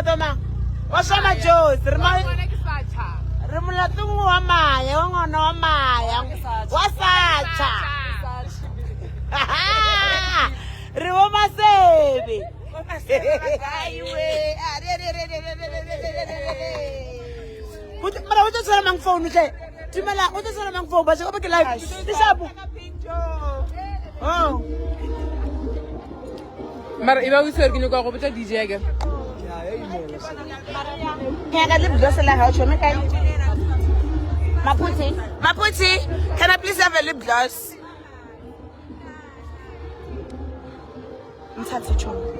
Toma. What's up, my Joe? Remulatung wa maya, wa ngwana wa maya. Wasacha. Riwo masebe. Mara uta tsala mang phone ke. Timela uta tsala mang phone ba se go ke live. Disabu. Oh. Mara iba o itse re ke go botsa DJ again. Can I lip gloss la how chome kai? Maputi, can I please have a lip gloss? Mthathe chome.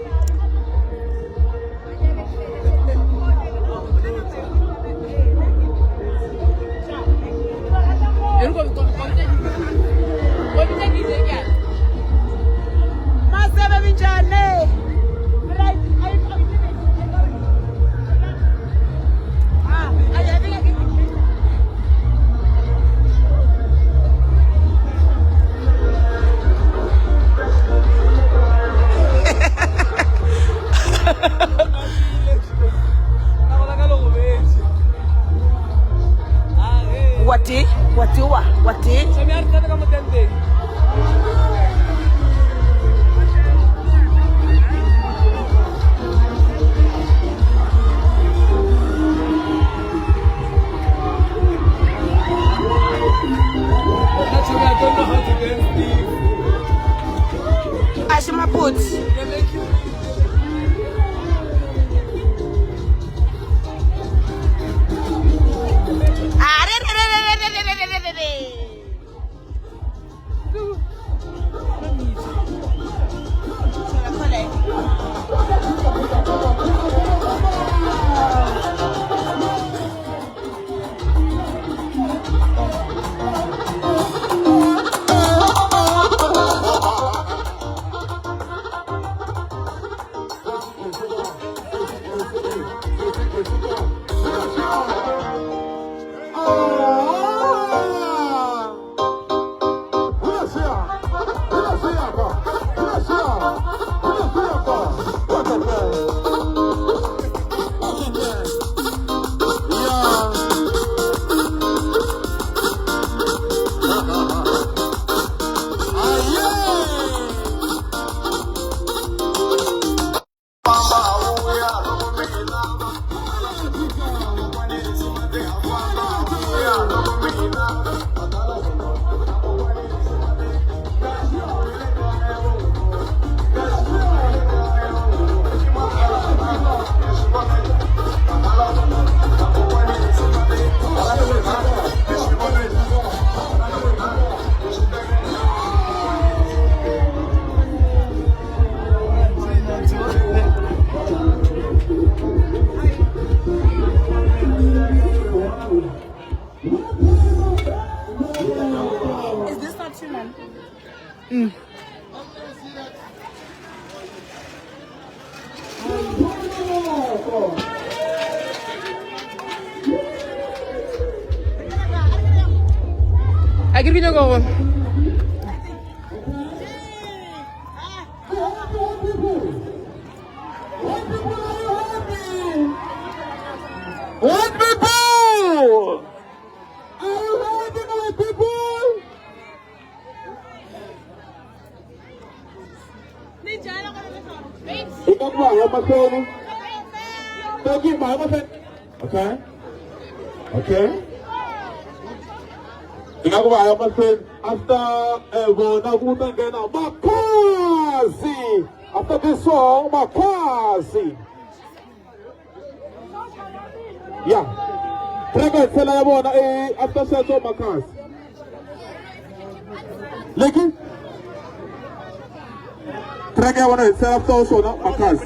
Masebe binjani? Wati? Ashima put. Is this not too man? Akhir kita kau. What people? Are you ready, my people? Ikan mahal macam ni. Daging mahal macam. Okay. Okay. Ikan mahal macam. After ever, nak bukan kena makasi. After this song, makasi. Yeah. Trega sela ya bona after seto makas. Leki? Trega bona sela after so na makas.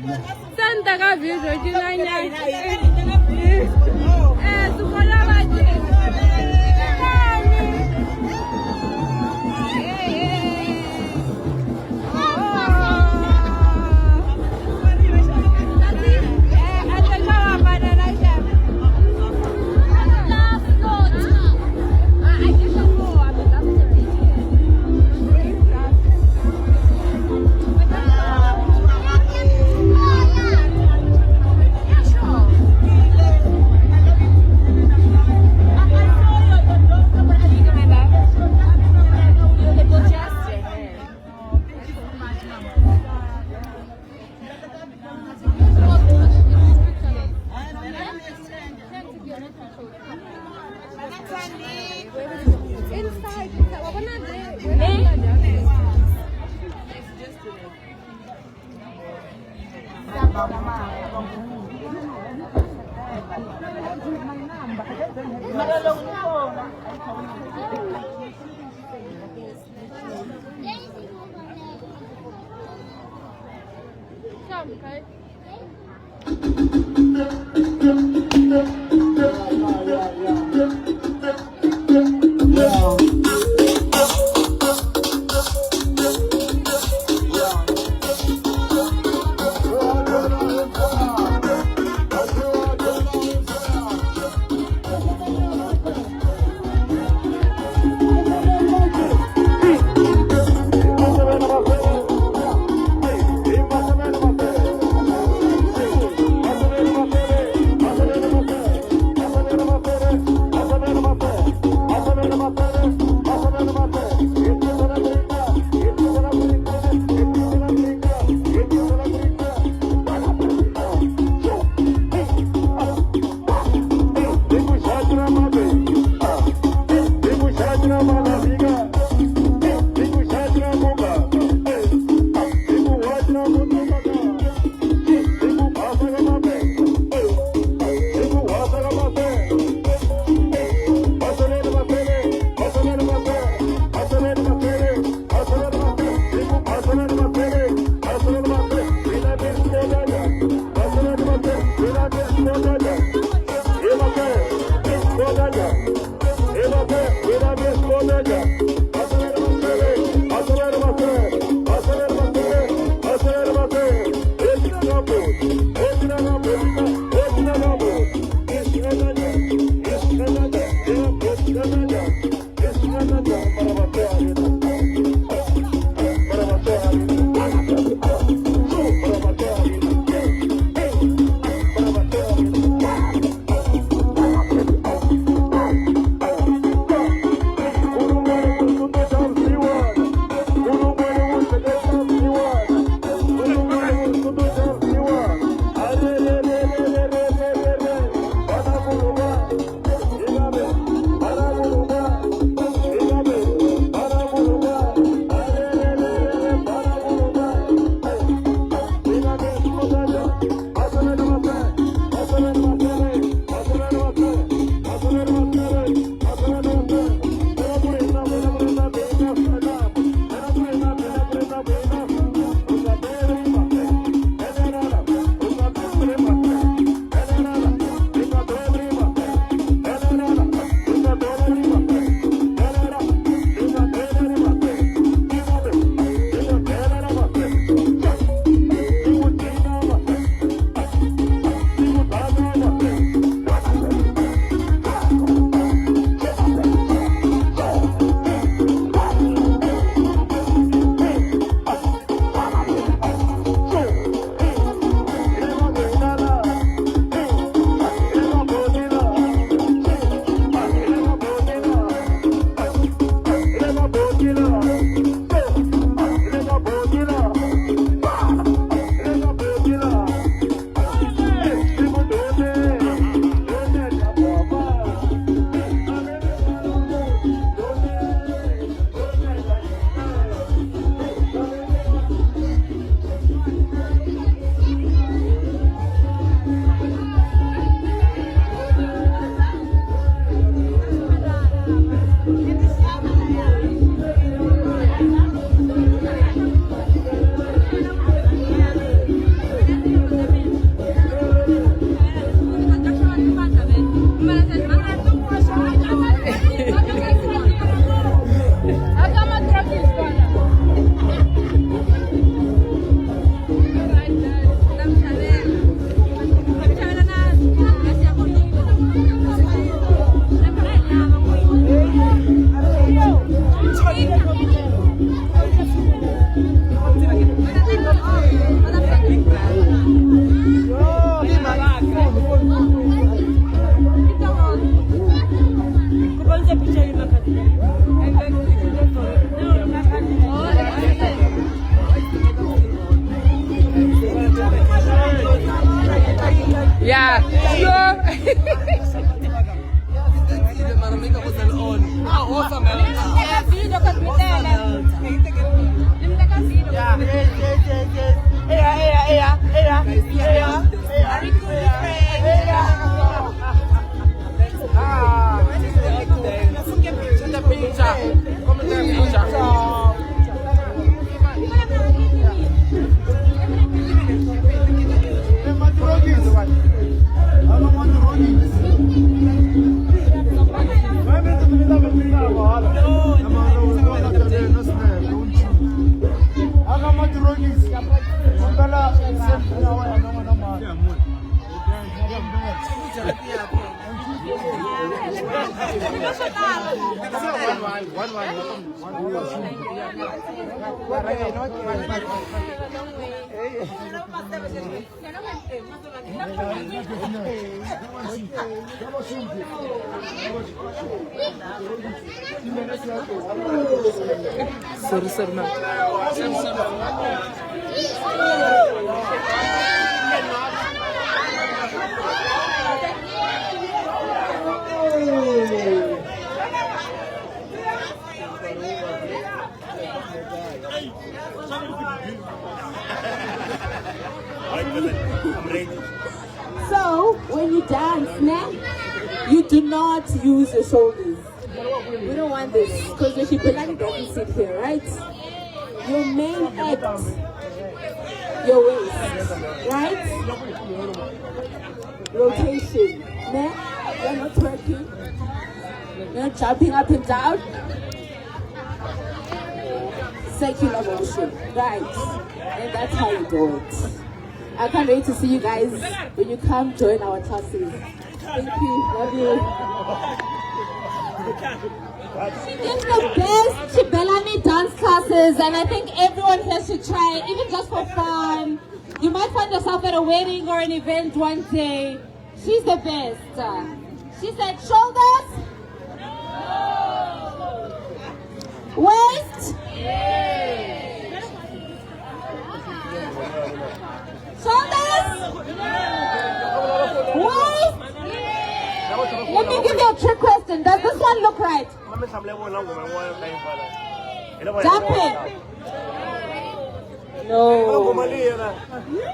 Santa Gabriel, So, when you dance, you do not use your shoulders. We don't want this, because your Shibelani doesn't sit here, right? Your main act, your waist, right? Rotation, you're not twerking, you're not jumping up and down. Circular motion, right? And that's how you do it. I can't wait to see you guys when you come join our classes. Thank you. Love you. She did the best Shibelani dance classes, and I think everyone here should try, even just for fun. You might find yourself at a wedding or an event one day. She's the best. She said shoulders, waist, shoulders, waist. Let me give you a trick question. Does this one look right? Jumping. No.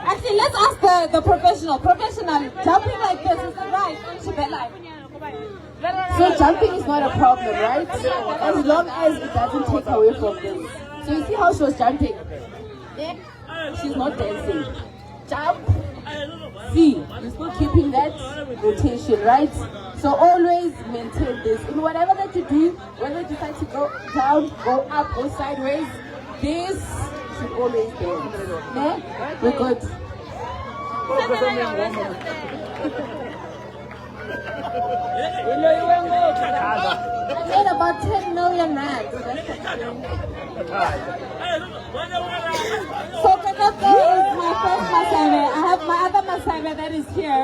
Actually, let's ask the professional. Professional, jumping like this is right. So jumping is not a problem, right? As long as it doesn't take away from this. So you see how she was jumping? She's not dancing. Jump. See, you're still keeping that rotation, right? So always maintain this. In whatever that you do, whether you decide to go down, go up, go sideways, this should always be. Yeah? We're good. I made about 10 million rands. So Kakake is my first Masaive. I have my other Masaive that is here.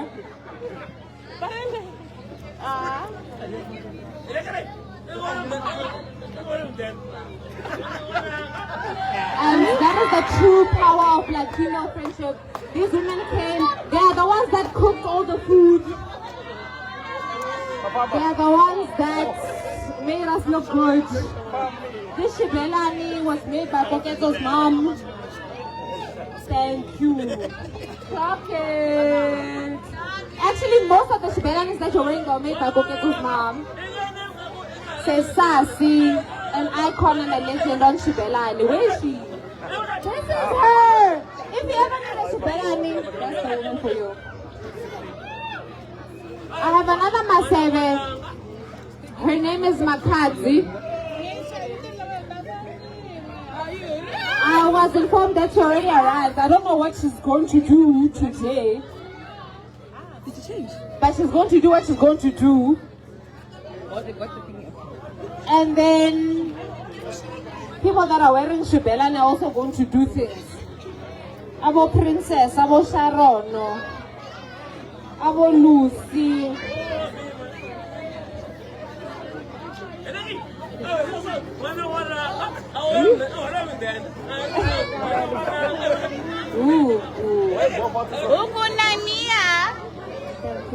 And that is the true power of Latino friendship. These women came, they are the ones that cooked all the food. They are the ones that made us look good. This Shibelani was made by Poketo's mom. Thank you. Clap it. Actually, most of the Shibelanis that you're wearing are made by Poketo's mom. Says Sassy, an icon and a legend on Shibelani. Where is she? This is her. If you ever need a Shibelani, that's the woman for you. I have another Masaive. Her name is Makazi. I was informed that she already arrived. I don't know what she's going to do today. Did you change? But she's going to do what she's going to do. And then people that are wearing Shibelani are also going to do things. Abo Princess, Abo Sharon, Abo Lucy.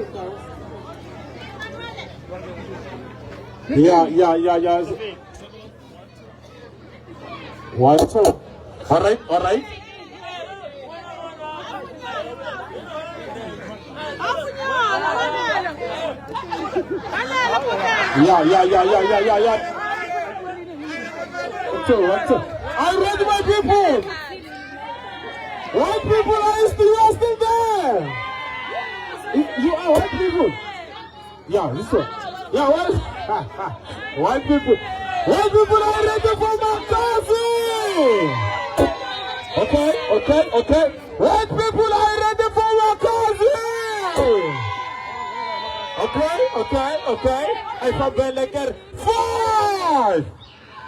you, guys. Yeah. What's up? All right. Yeah. What's up? I read my people. White people are still there. You are white people. Yeah, this one. Yeah, what? White people. White people are ready for Makasi. Okay. White people are ready for Makasi. Okay. I found Beleker. 5.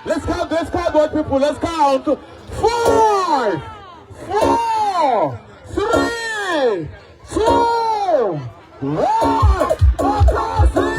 Let's count, white people. Let's count. 5, 4, 3, 2, 1. Makasi.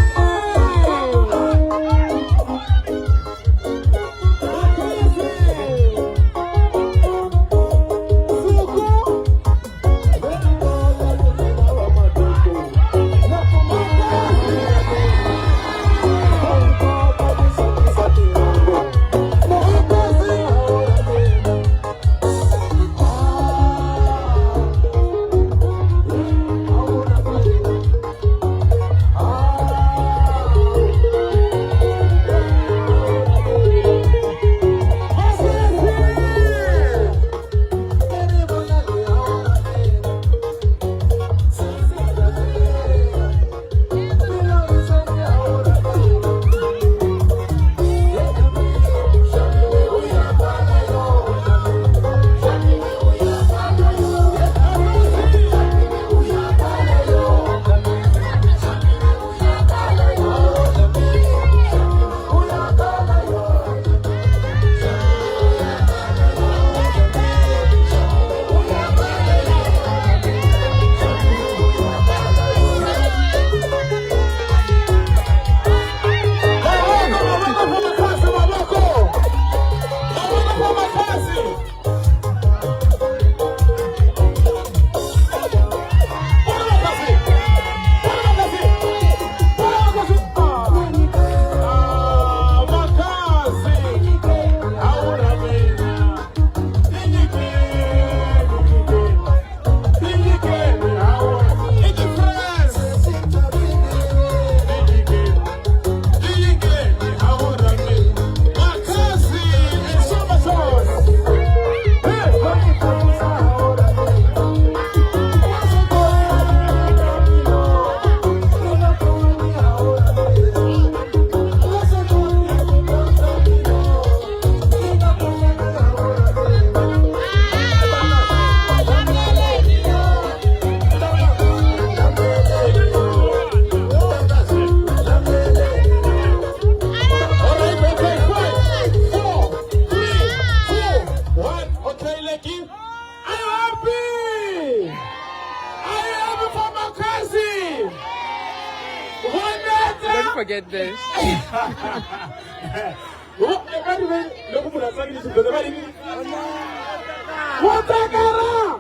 Don't forget this. Watakara!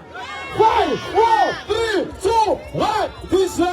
5, 4, 3, 2, 1. This way.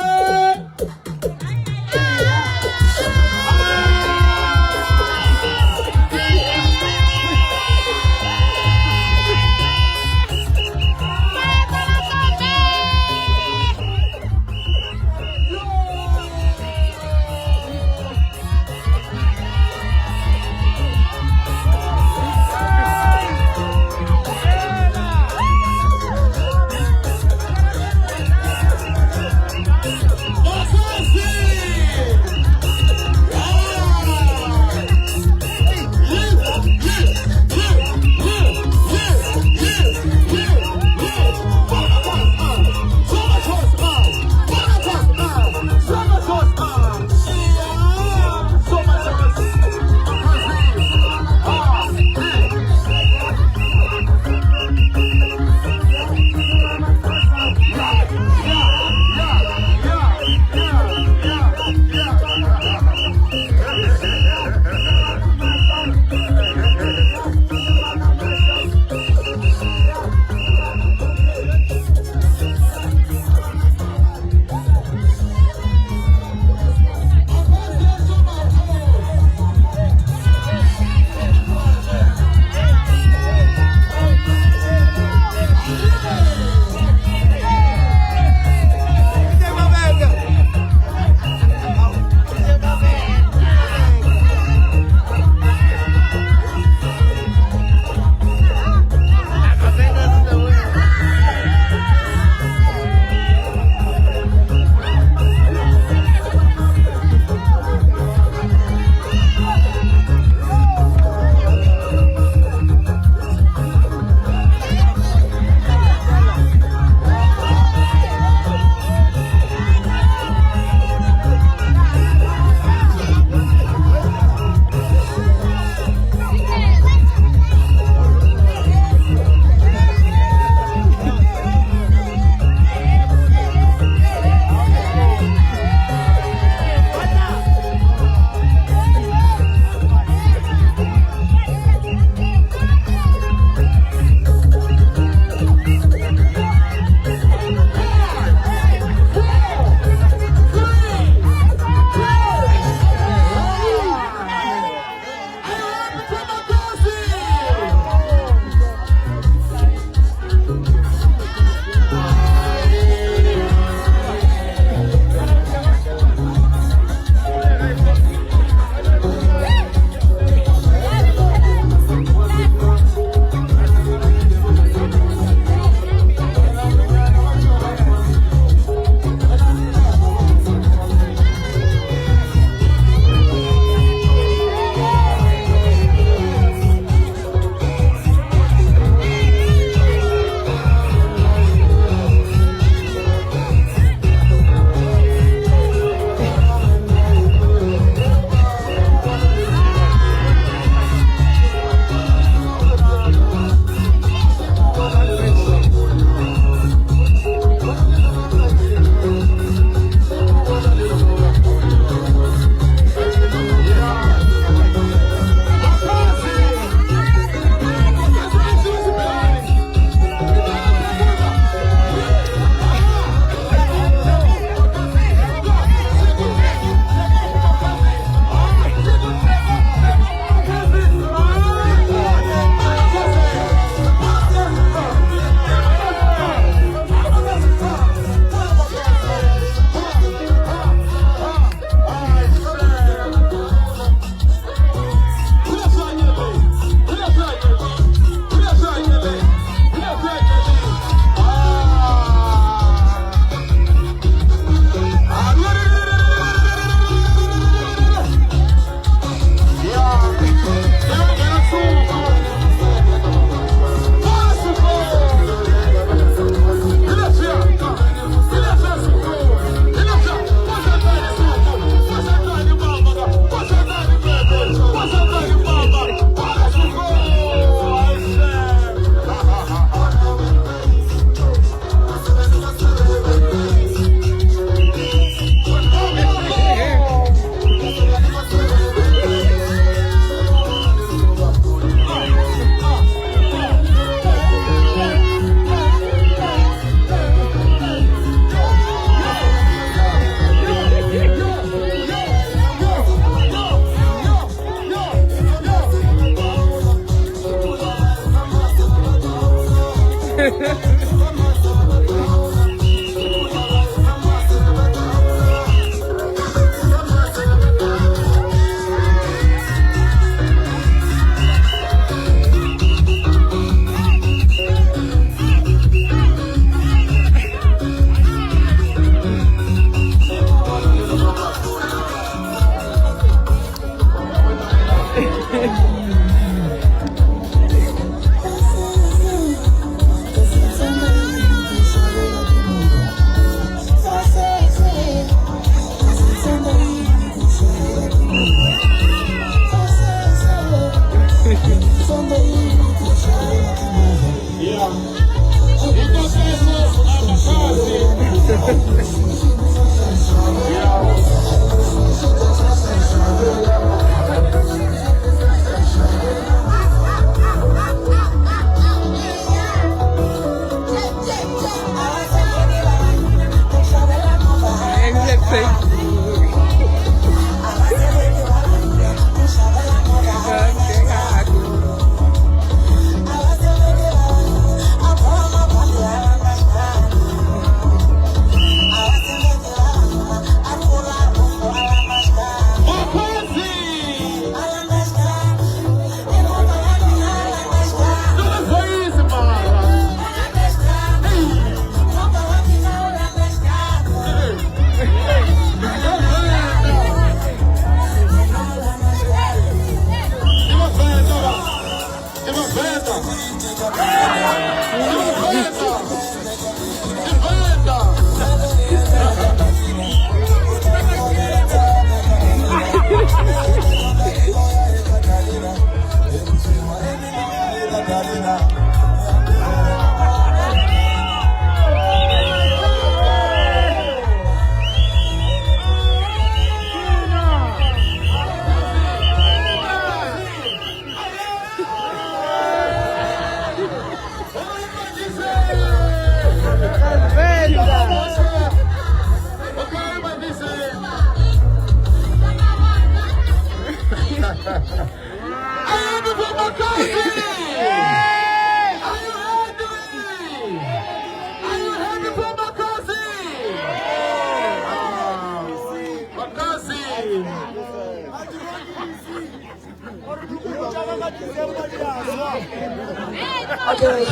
Okay,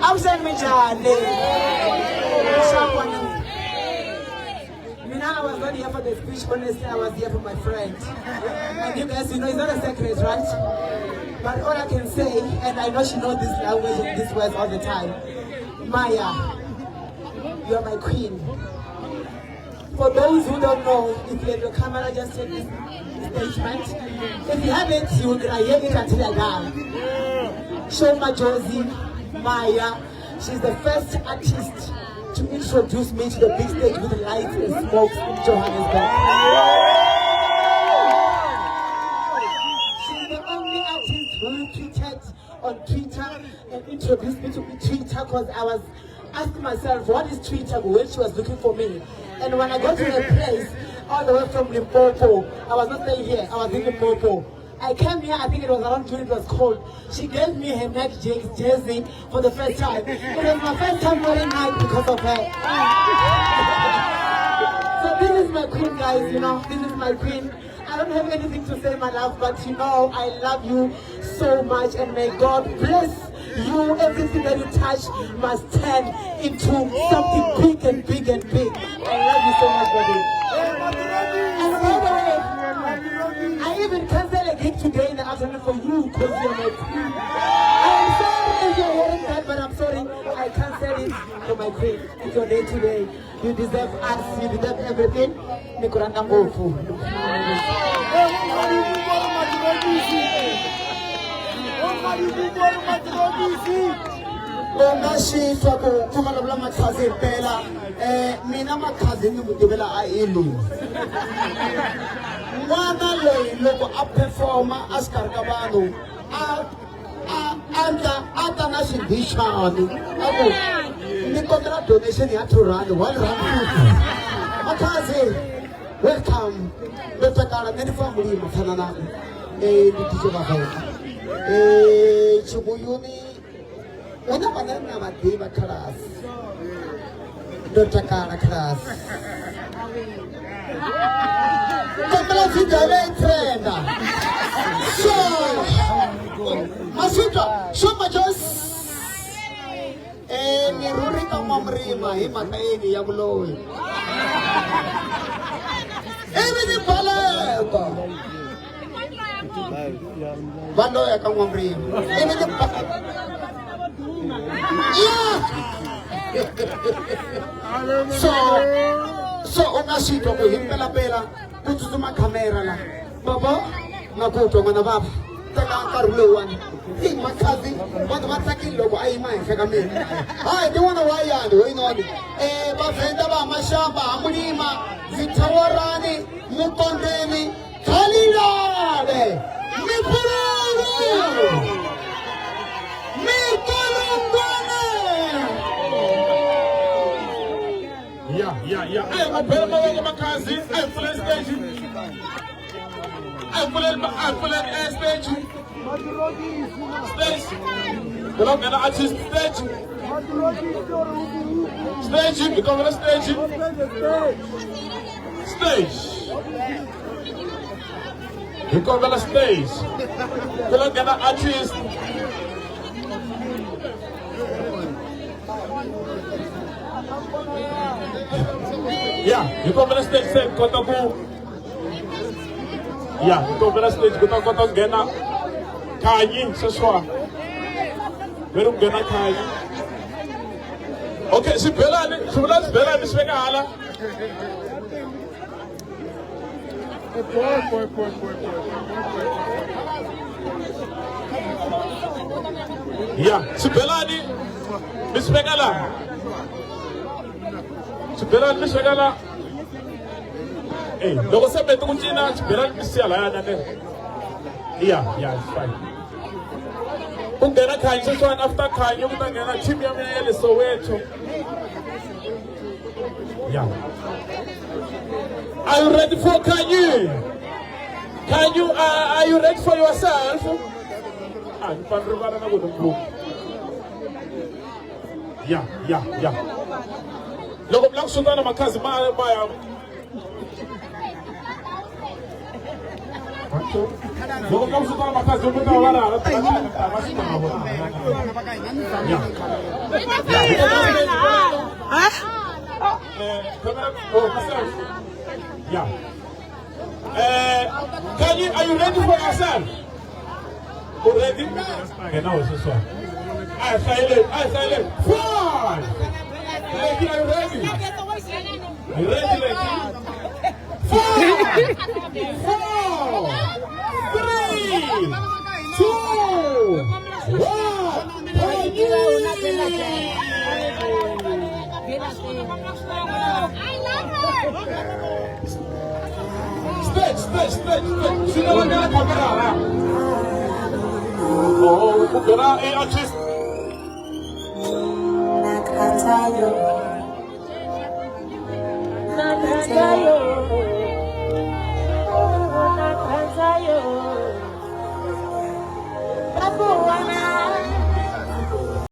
I'm saying me Charlie. I was not here for the speech, honestly, I was here for my friend. And you guys, you know, it's not a secret, right? But all I can say, and I know she knows this language and these words all the time, Maya, you are my queen. For those who don't know, if you have your camera, just take this statement. If you haven't, you will hear it until you're done. Shoma Josie, Maya, she's the first artist to introduce me to the big stage with lights and smokes in Johannesburg. She's the only artist who tweeted on Twitter and introduced me to Twitter because I was asking myself, what is Twitter, when she was looking for me. And when I got to the place, all the way from Limpopo, I was not staying here, I was in Limpopo. I came here, I think it was around June, it was cold. She gave me her neck jersey for the first time. It was my first time wearing Nike because of her. So this is my queen, guys, you know, this is my queen. I don't have anything to say, my love, but you know, I love you so much and may God bless you. Everything that you touch must turn into something big and big and big. I love you so much, baby. And by the way, I even cancel a gig today in the afternoon for you because you're my queen. I'm sorry if you're hearing that, but I'm sorry. I cancel it for my queen. It's your day today. You deserve us. You deserve everything. Nikuranga ngofu. Ongashitwa kuma nabula makhazi impela mina makhazi ngimudubela ayili mwana loyi loko a performa asikari ka vanhu ata na xibixani ako ni kombela donation ya R2 R1 makhazi welcome betakala neni family mafana nami ni DJ Mavela Chibuyuni Wena banana madiba class. Dotakana class. Kamala sigave trenda. So, Masuka, so much ni ruri ka mamrima hi makaeni ya buloyi. Everything paleta. Bando ya ka mamrima. Everything paleta. So ungasito ko himpela pela kutsuma kamera la. Baba, nakuto mana baba. Teka karulewan. Hey, makazi, watu mataki logo ai mai feka mimi. Hai, ni wana wayani, wainoni. Bafenda ba mashamba, amulima, zitawarani, mutondeni, kalilale, mipurani, mikolongwane. Yeah. Hey, mapema wenye makazi, hey, full stage. Hey, full stage. Stage. Belum kena artist stage. Stage, kita kena stage. Stage. Kita kena stage. Belum kena artist. Ya, kita kena stage set kotaku. Ya, kita kena stage kotak kena. Kanyi ce soir. Verum gana kanyi. Okay, si Belani, Belani swegala. Ya, si Belani miswegala. Si Belani miswegala. Eh, logo se metu kuchina, si Belani misiala ya nane. Yeah, it's fine. Ungena kanje so after kanje kutangena team ya mina Soweto. Yeah. Are you ready for Kanye? Are you ready for yourself? You can remember na go book. Yeah. Logo black sutana makazi ma Logo kau suka makan jumpa orang ada masih tahu. Ya. Ya. Are you ready for yourself? Ready? Genau, ist so. Silent. Five. Lady, are you ready? Are you ready, lady? 5, 4, 3, 2, 1. Stage. Sino lang na kamera ha? Oh, kukura artist. Nakatayo.